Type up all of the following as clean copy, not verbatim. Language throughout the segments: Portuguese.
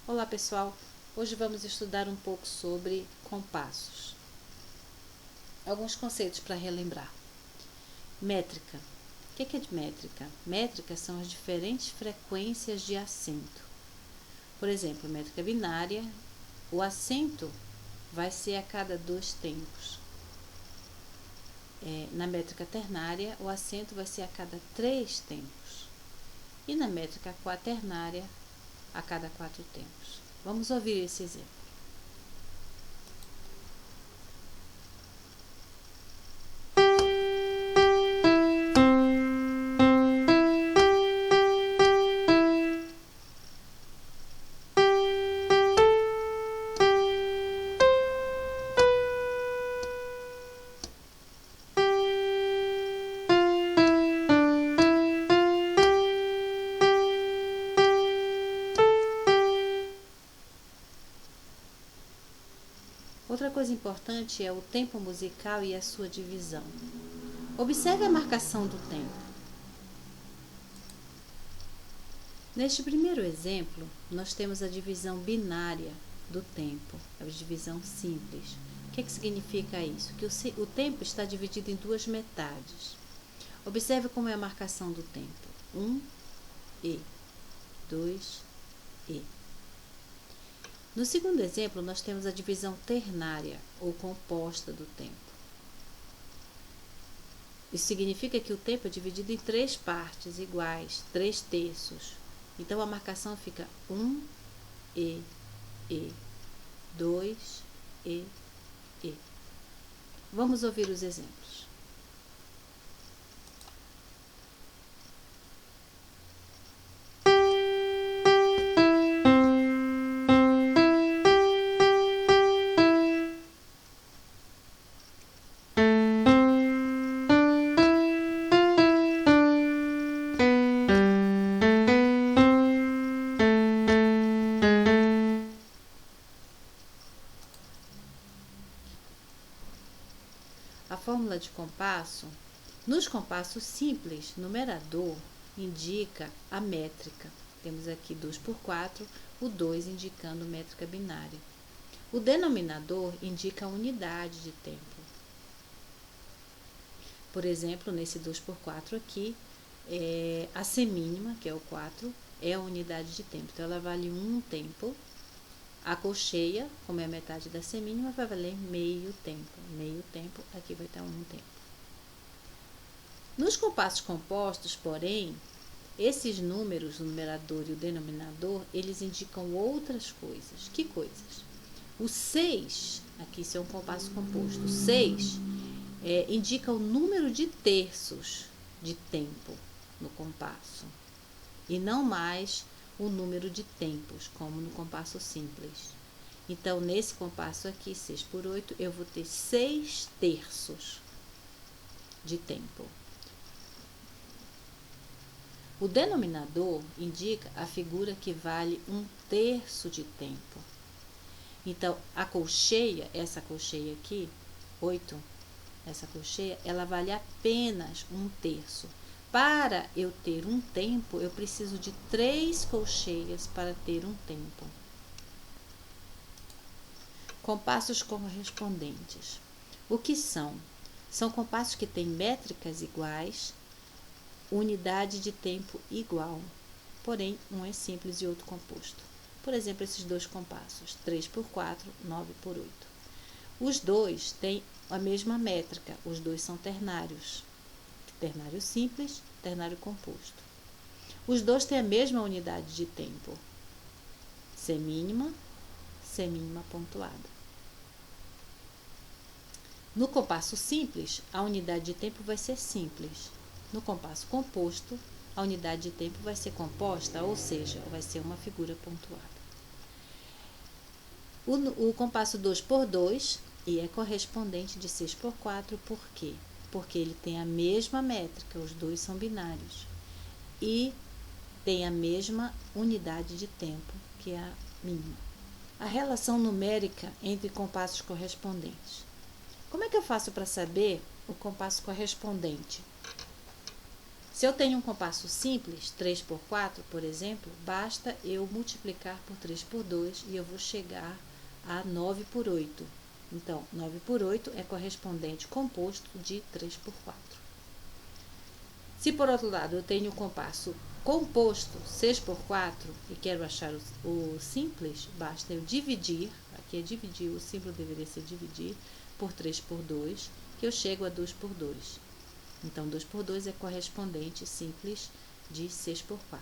Olá pessoal, hoje vamos estudar um pouco sobre compassos. Alguns conceitos para relembrar. Métrica. O que é de métrica? Métrica são as diferentes frequências de acento. Por exemplo, métrica binária, o acento vai ser a cada 2 tempos. Na métrica ternária, o acento vai ser a cada 3 tempos. E na métrica quaternária, a cada 4 tempos. Vamos ouvir esse exemplo. Outra coisa importante é o tempo musical e a sua divisão. Observe a marcação do tempo. Neste primeiro exemplo, nós temos a divisão binária do tempo, a divisão simples. O que significa isso? Que o tempo está dividido em 2 metades. Observe como é a marcação do tempo. 1 e 2 e. No segundo exemplo, nós temos a divisão ternária, ou composta do tempo. Isso significa que o tempo é dividido em 3 partes iguais, 3 terços. Então, a marcação fica 1 e 2 e. Vamos ouvir os exemplos. A fórmula de compasso, nos compassos simples, numerador indica a métrica. Temos aqui 2 por 4, o 2 indicando métrica binária. O denominador indica a unidade de tempo. Por exemplo, nesse 2 por 4 aqui, a semínima, que é o 4, é a unidade de tempo. Então, ela vale 1 tempo. A colcheia, como é a metade da semínima, vai valer meio tempo. Meio tempo, aqui vai estar 1 tempo. Nos compassos compostos, porém, esses números, o numerador e o denominador, eles indicam outras coisas. Que coisas? O 6, aqui isso é um compasso composto, o 6 indica o número de terços de tempo no compasso, e não mais o número de tempos, como no compasso simples. Então, nesse compasso aqui, 6 por 8, eu vou ter 6 terços de tempo. O denominador indica a figura que vale 1 terço de tempo. Então, a colcheia, essa colcheia aqui, 8, essa colcheia, ela vale apenas 1 terço. Para eu ter 1 tempo, eu preciso de 3 colcheias para ter 1 tempo. Compassos correspondentes. O que são? São compassos que têm métricas iguais, unidade de tempo igual. Porém, um é simples e outro composto. Por exemplo, esses 2 compassos, 3 por 4, 9 por 8. Os 2 têm a mesma métrica, os 2 são ternários. Ternário simples, ternário composto. Os 2 têm a mesma unidade de tempo. Semínima, semínima pontuada. No compasso simples, a unidade de tempo vai ser simples. No compasso composto, a unidade de tempo vai ser composta, ou seja, vai ser uma figura pontuada. O compasso 2 por 2 e é correspondente de 6 por 4, por quê? Porque ele tem a mesma métrica, os 2 são binários, e tem a mesma unidade de tempo, que é a mínima. A relação numérica entre compassos correspondentes. Como é que eu faço para saber o compasso correspondente? Se eu tenho um compasso simples, 3 por 4, por exemplo, basta eu multiplicar por 3 por 2 e eu vou chegar a 9 por 8. Então, 9 por 8 é correspondente composto de 3 por 4. Se por outro lado eu tenho o compasso composto 6 por 4 e quero achar o simples, basta eu dividir, aqui é dividir, o simples deveria ser dividir, por 3 por 2, que eu chego a 2 por 2. Então, 2 por 2 é correspondente simples de 6 por 4.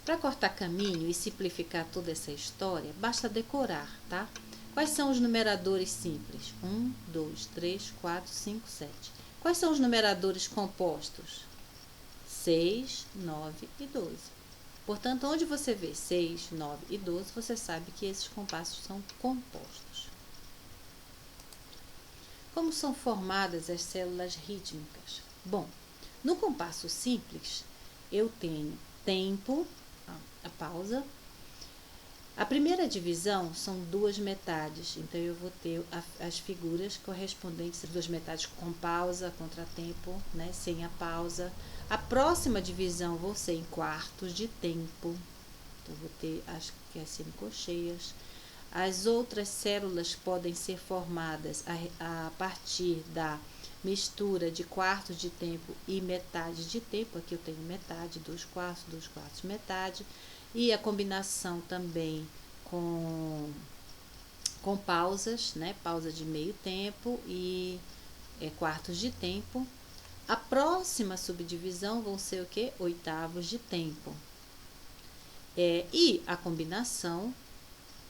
Para cortar caminho e simplificar toda essa história, basta decorar, tá? Quais são os numeradores simples? 1, 2, 3, 4, 5, 7. Quais são os numeradores compostos? 6, 9 e 12. Portanto, onde você vê 6, 9 e 12, você sabe que esses compassos são compostos. Como são formadas as células rítmicas? Bom, no compasso simples, eu tenho tempo, a pausa. A primeira divisão são duas metades, então eu vou ter as figuras correspondentes às duas metades com pausa, contratempo, né, sem a pausa. A próxima divisão vou ser em quartos de tempo, então vou ter as semicolcheias. As outras células podem ser formadas a partir da mistura de quartos de tempo e metade de tempo. Aqui eu tenho metade, 2 quartos, metade. E a combinação também com pausas, né? Pausa de meio tempo e quartos de tempo. A próxima subdivisão vão ser o quê? Oitavos de tempo. E a combinação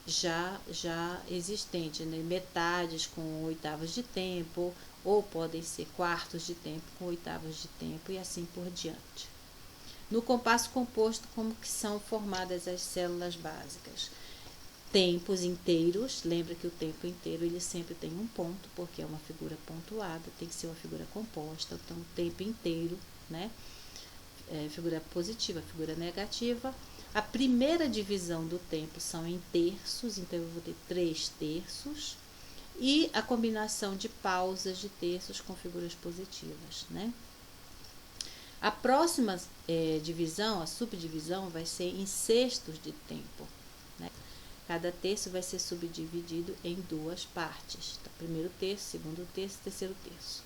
já existente, né? Metades com oitavos de tempo, ou podem ser quartos de tempo com oitavos de tempo e assim por diante. No compasso composto, como que são formadas as células básicas? Tempos inteiros, lembra que o tempo inteiro ele sempre tem um ponto, porque é uma figura pontuada, tem que ser uma figura composta, então tempo inteiro, né? Figura positiva, figura negativa. A primeira divisão do tempo são em terços, então eu vou ter 3 terços, e a combinação de pausas de terços com figuras positivas, né? A próxima divisão, a subdivisão, vai ser em sextos de tempo, né? Cada terço vai ser subdividido em 2 partes, tá? Primeiro terço, segundo terço, terceiro terço.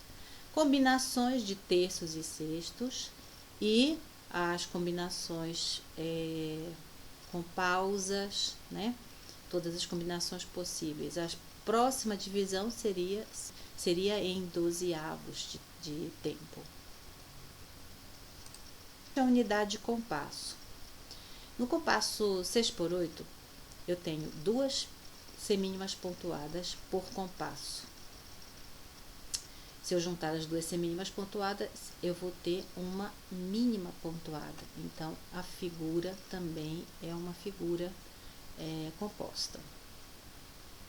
Combinações de terços e sextos e as combinações com pausas, né? Todas as combinações possíveis. A próxima divisão seria em 12avos de tempo. A unidade de compasso. No compasso 6 por 8, eu tenho 2 semínimas pontuadas por compasso. Se eu juntar as 2 semínimas pontuadas, eu vou ter uma mínima pontuada. Então, a figura também é uma figura composta.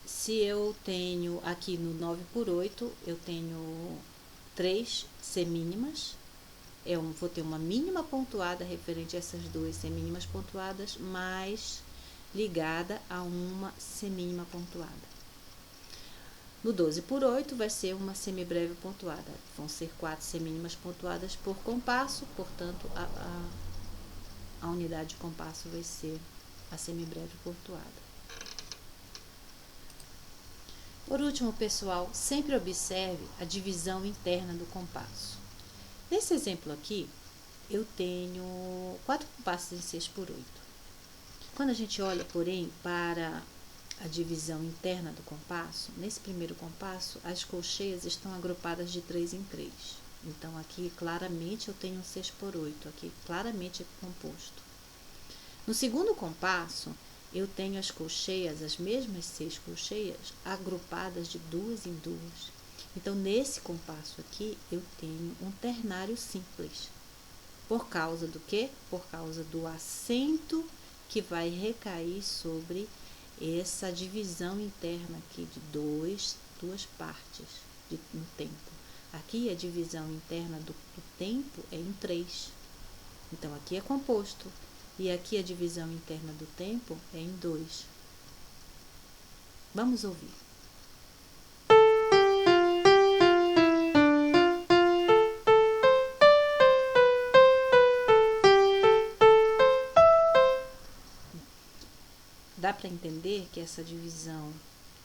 Se eu tenho aqui no 9 por 8, eu tenho 3 semínimas. Eu vou ter uma mínima pontuada referente a essas 2 semínimas pontuadas, mais ligada a uma semínima pontuada. No 12 por 8 vai ser uma semibreve pontuada. Vão ser 4 semínimas pontuadas por compasso, portanto, a unidade de compasso vai ser a semibreve pontuada. Por último, pessoal, sempre observe a divisão interna do compasso. Nesse exemplo aqui, eu tenho 4 compassos em 6 por 8. Quando a gente olha, porém, para a divisão interna do compasso, nesse primeiro compasso, as colcheias estão agrupadas de 3 em 3. Então, aqui, claramente, eu tenho 6 por 8. Aqui, claramente, é composto. No segundo compasso, eu tenho as colcheias, as mesmas 6 colcheias, agrupadas de 2 em 2. Então, nesse compasso aqui, eu tenho um ternário simples. Por causa do quê? Por causa do acento que vai recair sobre essa divisão interna aqui de duas partes no tempo. Aqui a divisão interna do tempo é em 3. Então, aqui é composto. E aqui a divisão interna do tempo é em 2. Vamos ouvir. dá para entender que essa divisão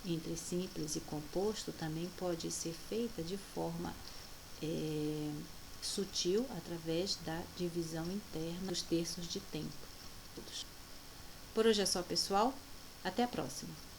entre simples e composto também pode ser feita de forma sutil através da divisão interna dos terços de tempo. Por hoje é só, pessoal. Até a próxima!